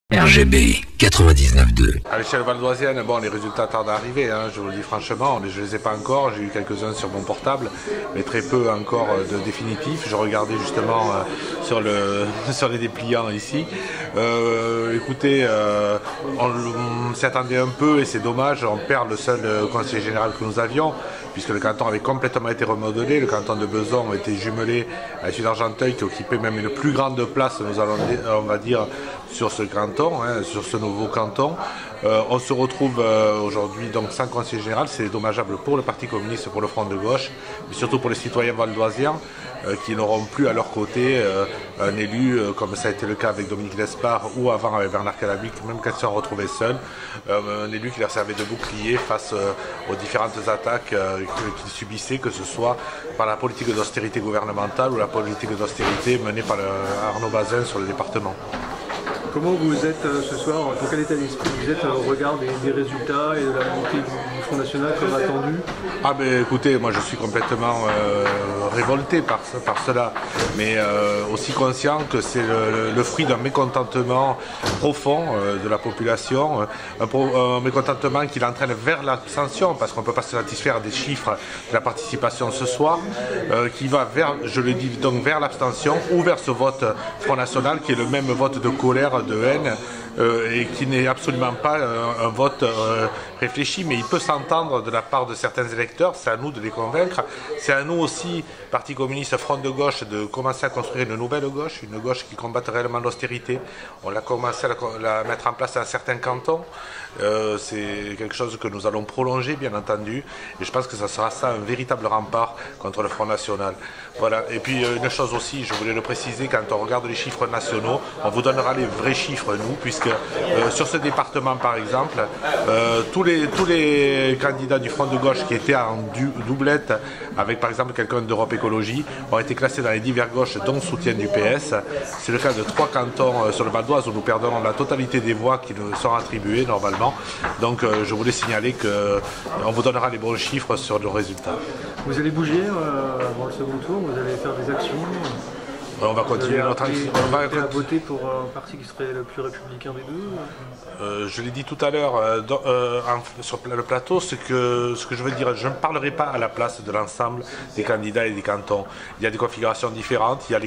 RGB 99.2. À l'échelle valdoisienne, bon, les résultats tardent à arriver, hein, je vous le dis franchement, je ne les ai pas encore, j'ai eu quelques-uns sur mon portable, mais très peu encore de définitifs. Je regardais justement sur les dépliants ici. Écoutez, on s'y attendait un peu et c'est dommage, on perd le seul conseiller général que nous avions, puisque le canton avait complètement été remodelé, le canton de Besançon a été jumelé à celui d'Argenteuil qui occupait même une plus grande place, on va dire, sur ce canton, hein, sur ce nouveau canton. On se retrouve aujourd'hui donc sans conseiller général. C'est dommageable pour le Parti communiste, pour le Front de gauche, mais surtout pour les citoyens valdoisiens qui n'auront plus à leur côté un élu comme ça a été le cas avec Dominique Lespard ou avant avec Bernard Calabic, même quand ils se sont retrouvés seuls, un élu qui leur servait de bouclier face aux différentes attaques qu'ils subissaient, que ce soit par la politique d'austérité gouvernementale ou la politique d'austérité menée par Arnaud Bazin sur le département. Comment vous êtes ce soir, dans quel état d'esprit vous êtes au regard des résultats et de la montée du Front National comme attendu? Ah ben écoutez, moi je suis complètement révolté par cela, mais aussi conscient que c'est le fruit d'un mécontentement profond de la population, un mécontentement qui l'entraîne vers l'abstention, parce qu'on ne peut pas se satisfaire des chiffres de la participation ce soir, qui va vers, je le dis donc, vers l'abstention ou vers ce vote Front National qui est le même vote de colère, de haine, et qui n'est absolument pas un vote réfléchi, mais il peut s'entendre de la part de certains électeurs. C'est à nous de les convaincre, c'est à nous aussi, Parti communiste, Front de gauche, de commencer à construire une nouvelle gauche, une gauche qui combatte réellement l'austérité. On l'a commencé à la mettre en place dans certains cantons, c'est quelque chose que nous allons prolonger bien entendu, et je pense que ça sera ça un véritable rempart contre le Front National. Voilà. Et puis une chose aussi, je voulais le préciser, quand on regarde les chiffres nationaux, on vous donnera les vrais chiffres nous, puisque sur ce département par exemple, tous les candidats du Front de gauche qui étaient en doublette avec par exemple quelqu'un d'Europe Écologie ont été classés dans les divers gauches dont soutien du PS. C'est le cas de 3 cantons sur le Val d'Oise où nous perdons la totalité des voix qui nous sont attribuées normalement. Donc je voulais signaler qu'on vous donnera les bons chiffres sur le résultat. Vous allez bouger avant le second tour, vous allez faire des actions? On va continuer notre action. On va voter pour un parti qui serait le plus républicain des deux. Je l'ai dit tout à l'heure sur le plateau, ce que je veux dire, je ne parlerai pas à la place de l'ensemble des candidats et des cantons. Il y a des configurations différentes, il y a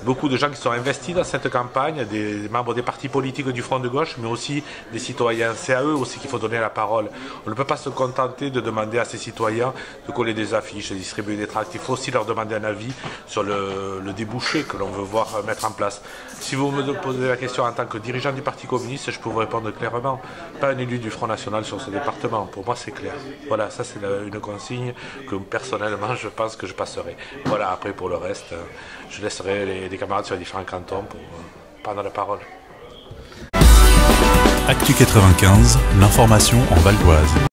beaucoup de gens qui sont investis dans cette campagne, des membres des partis politiques du Front de gauche, mais aussi des citoyens. C'est à eux aussi qu'il faut donner la parole. On ne peut pas se contenter de demander à ces citoyens de coller des affiches, de distribuer des tracts. Il faut aussi leur demander un avis sur le débouché que l'on veut voir mettre en place. Si vous me posez la question en tant que dirigeant du Parti communiste, je peux vous répondre clairement. Pas un élu du Front National sur ce département. Pour moi, c'est clair. Voilà, ça c'est une consigne que personnellement, je pense que je passerai. Voilà, après pour le reste, je laisserai les camarades sur les différents cantons pour prendre la parole. Actu 95, l'information en Val d'Oise.